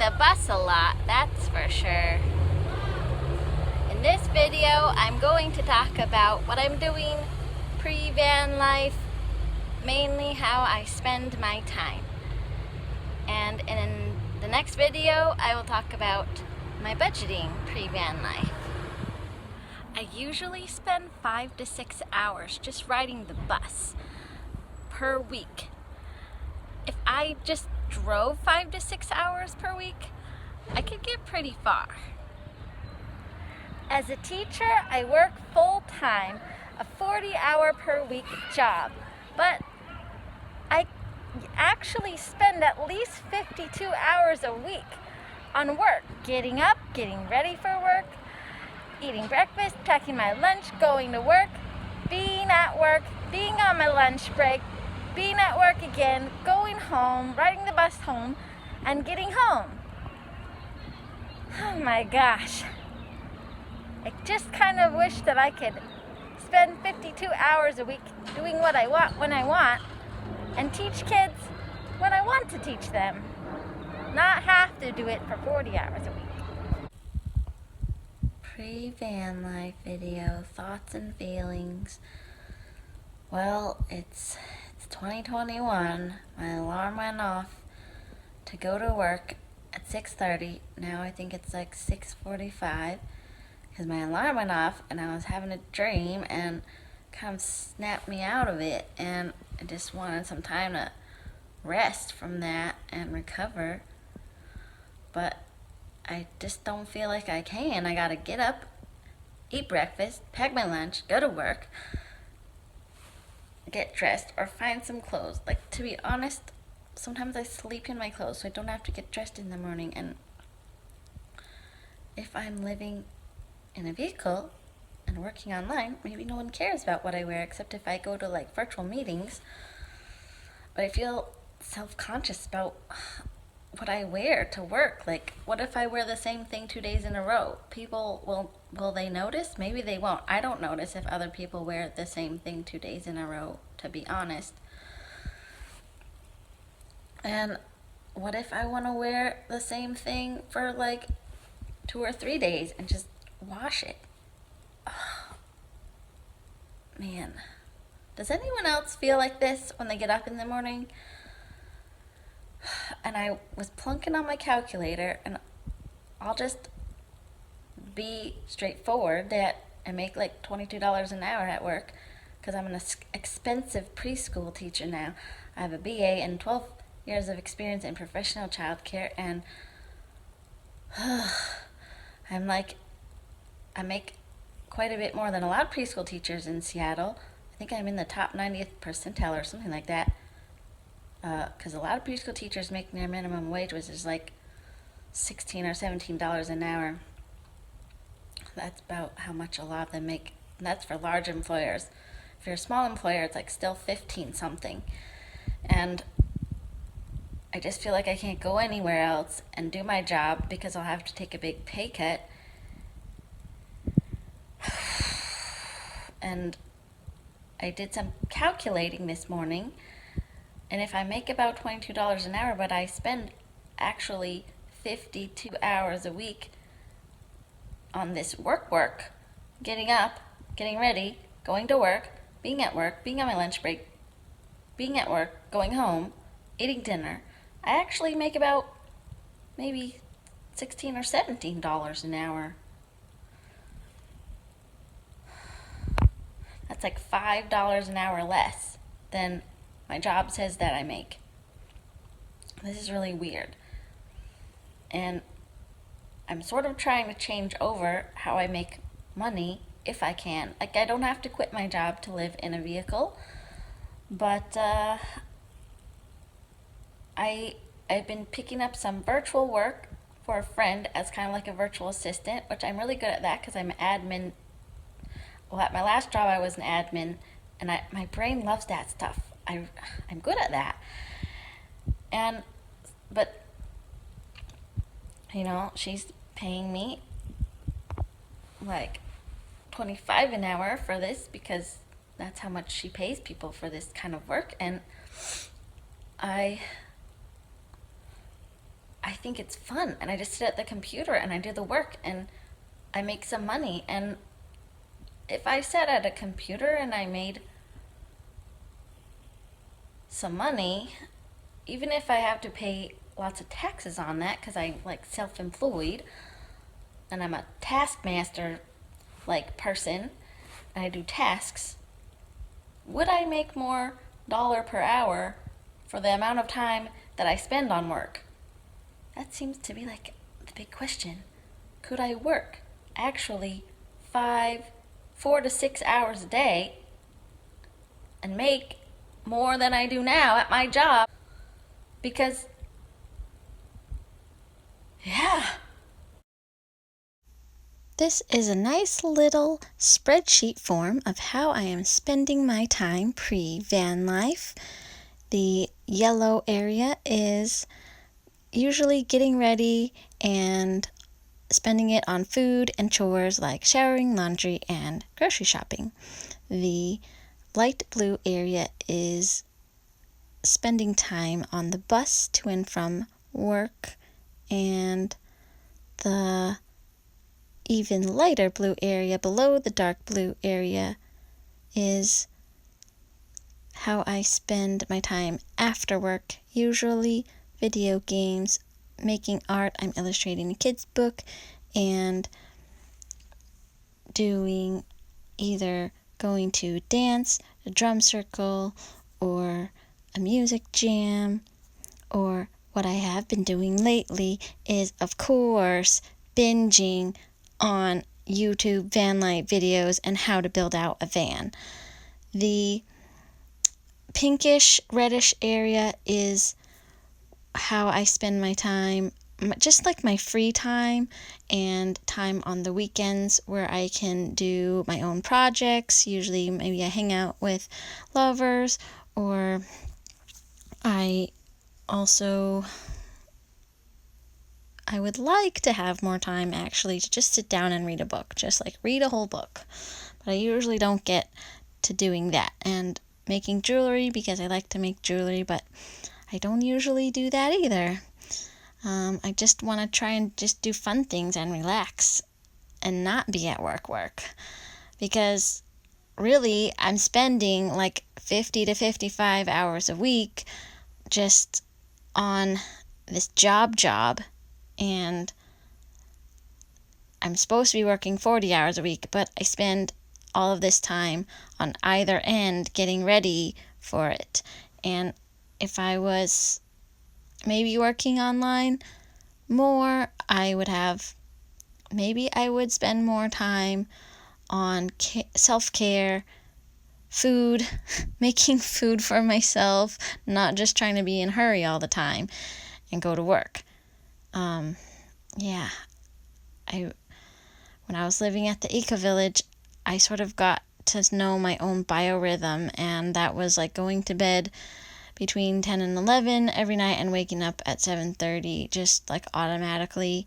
the bus a lot, that's for sure. In this video, I'm going to talk about what I'm doing pre-van life, mainly how I spend my time. And in the next video, I will talk about my budgeting pre-van life. I usually spend 5 to 6 hours just riding the bus per week. If I just drove 5 to 6 hours per week, I could get pretty far. As a teacher, I work full-time, a 40-hour per week job, but I actually spend at least 52 hours a week on work, getting up, getting ready for work, eating breakfast, packing my lunch, going to work, being at work, being on my lunch break, being at work again, going home, riding the bus home, and getting home. Oh my gosh. I just kind of wish that I could spend 52 hours a week doing what I want when I want and teach kids when I want to teach them. Not have to do it for 40 hours a week. Pre-van life video, thoughts and feelings. Well, it's 2021. My alarm went off to go to work at 6:30. Now I think it's like 6:45 because my alarm went off and I was having a dream and kind of snapped me out of it, and I just wanted some time to rest from that and recover. But I just don't feel like I can. I gotta get up, eat breakfast, pack my lunch, go to work, get dressed, or find some clothes. Like, to be honest, sometimes I sleep in my clothes so I don't have to get dressed in the morning. And if I'm living in a vehicle and working online, maybe no one cares about what I wear except if I go to like virtual meetings. But I feel self-conscious about what I wear to work. Like, what if I wear the same thing 2 days in a row? People will they notice? Maybe they won't. I don't notice if other people wear the same thing 2 days in a row, to be honest. And what if I want to wear the same thing for like 2 or 3 days and just wash it? Oh, man. Does anyone else feel like this when they get up in the morning? And I was plunking on my calculator, and I'll just be straightforward that I make like $22 an hour at work because I'm an expensive preschool teacher now. I have a BA and 12 years of experience in professional childcare, and I make quite a bit more than a lot of preschool teachers in Seattle. I think I'm in the top 90th percentile or something like that. Because a lot of preschool teachers make their minimum wage, which is like $16 or $17 an hour. That's about how much a lot of them make. And that's for large employers. If you're a small employer, it's like still 15 something. And I just feel like I can't go anywhere else and do my job because I'll have to take a big pay cut. And I did some calculating this morning, and if I make about $22 an hour, but I spend actually 52 hours a week on this work, getting up, getting ready, going to work, being at work, being on my lunch break, being at work, going home, eating dinner, I actually make about maybe $16 or $17 an hour. That's like $5 an hour less than my job says that I make. This is really weird. And I'm sort of trying to change over how I make money if I can. Like, I don't have to quit my job to live in a vehicle, but I've been picking up some virtual work for a friend as kind of like a virtual assistant, which I'm really good at that because I'm an admin. Well, at my last job, I was an admin, and my brain loves that stuff. I'm good at that. But she's paying me like $25 an hour for this because that's how much she pays people for this kind of work. And I I think it's fun, and I just sit at the computer and I do the work and I make some money. And if I sat at a computer and I made some money, even if I have to pay lots of taxes on that because I'm like self-employed and I'm a taskmaster like person and I do tasks, would I make more dollar per hour for the amount of time that I spend on work? That seems to be like the big question. Could I work actually 4 to 6 hours a day and make more than I do now at my job? Because, yeah. This is a nice little spreadsheet form of how I am spending my time pre-VanLife. The yellow area is usually getting ready and spending it on food and chores like showering, laundry, and grocery shopping. The light blue area is spending time on the bus to and from work, and the even lighter blue area below the dark blue area is how I spend my time after work, usually video games, making art. I'm illustrating a kid's book and doing either going to dance, a drum circle, or a music jam, or what I have been doing lately is, of course, binging on YouTube van life videos and how to build out a van. The pinkish reddish area is how I spend my time, just like my free time and time on the weekends where I can do my own projects. Usually maybe I hang out with lovers, or I would like to have more time actually to just sit down and read a book, just like read a whole book. But I usually don't get to doing that. And making jewelry, because I like to make jewelry, but I don't usually do that either. I just want to try and just do fun things and relax and not be at work. Because really, I'm spending like 50 to 55 hours a week just on this job, and I'm supposed to be working 40 hours a week, but I spend all of this time on either end getting ready for it. And if I was maybe working online more, I would spend more time on self-care, food, making food for myself, not just trying to be in a hurry all the time and go to work. When I was living at the Eco Village, I sort of got to know my own biorhythm, and that was like going to bed between 10 and 11 every night and waking up at 7:30 just like automatically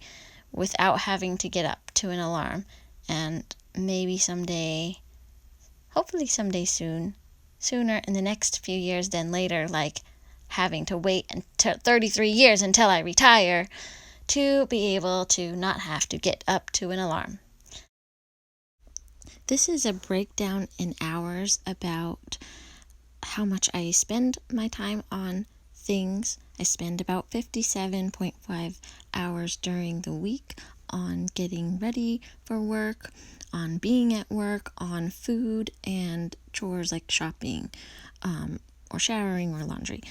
without having to get up to an alarm. And maybe hopefully someday sooner in the next few years than later, like having to wait until 33 years until I retire to be able to not have to get up to an alarm. This is a breakdown in hours about how much I spend my time on things. I spend about 57.5 hours during the week on getting ready for work, on being at work, on food and chores like shopping, or showering or laundry.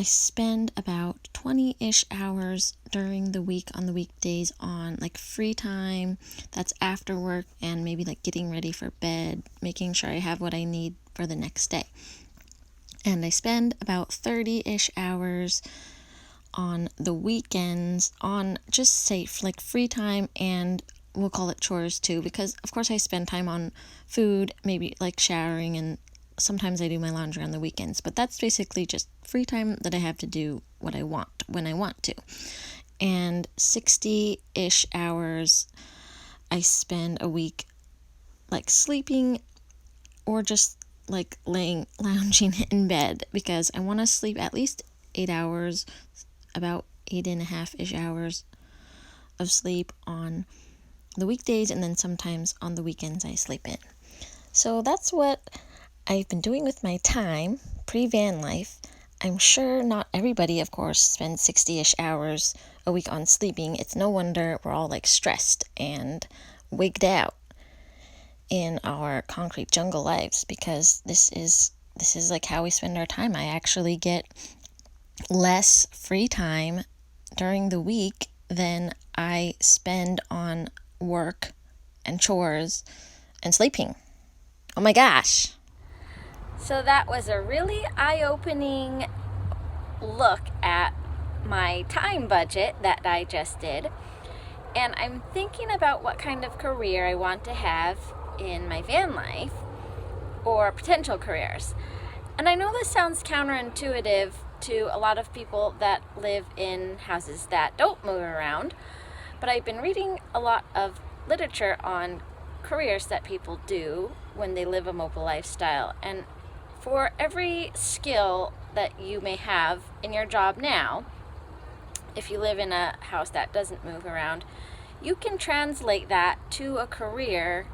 I spend about 20-ish hours during the week on the weekdays on like free time that's after work and maybe like getting ready for bed, making sure I have what I need for the next day. And I spend about 30-ish hours on the weekends on just safe like free time, and we'll call it chores too, because of course I spend time on food, maybe like showering, and sometimes I do my laundry on the weekends, but that's basically just free time that I have to do what I want when I want to. And 60-ish hours I spend a week like sleeping or just like lounging in bed, because I want to sleep at least 8 hours about 8.5-ish hours of sleep on the weekdays, and then sometimes on the weekends I sleep in. So that's what I've been doing with my time pre-VanLife. I'm sure not everybody, of course, spends 60-ish hours a week on sleeping. It's no wonder we're all stressed and wigged out in our concrete jungle lives, because this is how we spend our time. I actually get less free time during the week than I spend on work and chores and sleeping. Oh my gosh. So that was a really eye-opening look at my time budget that I just did. And I'm thinking about what kind of career I want to have in my van life, or potential careers. And I know this sounds counterintuitive to a lot of people that live in houses that don't move around, but I've been reading a lot of literature on careers that people do when they live a mobile lifestyle. And for every skill that you may have in your job now, if you live in a house that doesn't move around, you can translate that to a career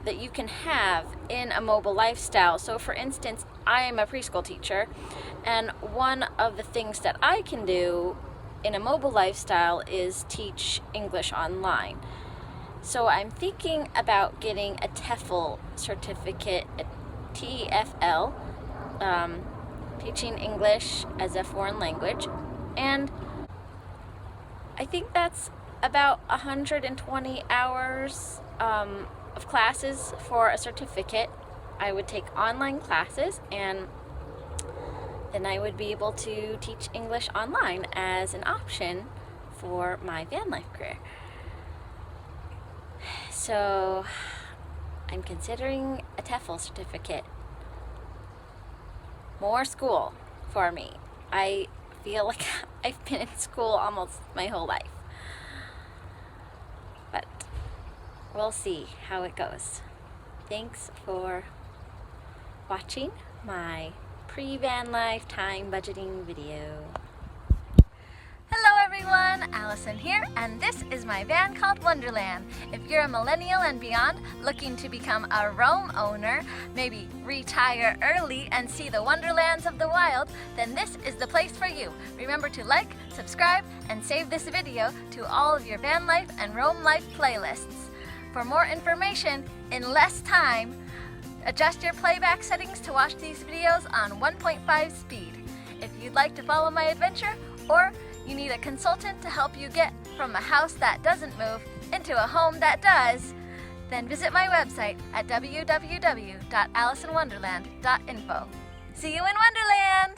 that you can have in a mobile lifestyle. So for instance, I am a preschool teacher, and one of the things that I can do in a mobile lifestyle is teach English online. So I'm thinking about getting a TEFL certificate, a TEFL, teaching English as a foreign language, and I think that's about 120 hours of classes for a certificate. I would take online classes, and then I would be able to teach English online as an option for my van life career. So I'm considering a TEFL certificate. More school for me. I feel like I've been in school almost my whole life. But we'll see how it goes. Thanks for watching my pre-van life time budgeting video. Hello everyone, Allison here, and this is my van called Wonderland. If you're a millennial and beyond looking to become a roam owner, maybe retire early and see the wonderlands of the wild, then this is the place for you. Remember to like, subscribe, and save this video to all of your van life and roam life playlists. For more information in less time, adjust your playback settings to watch these videos on 1.5 speed. If you'd like to follow my adventure, or you need a consultant to help you get from a house that doesn't move into a home that does, then visit my website at www.allisonwonderland.info. See you in Wonderland!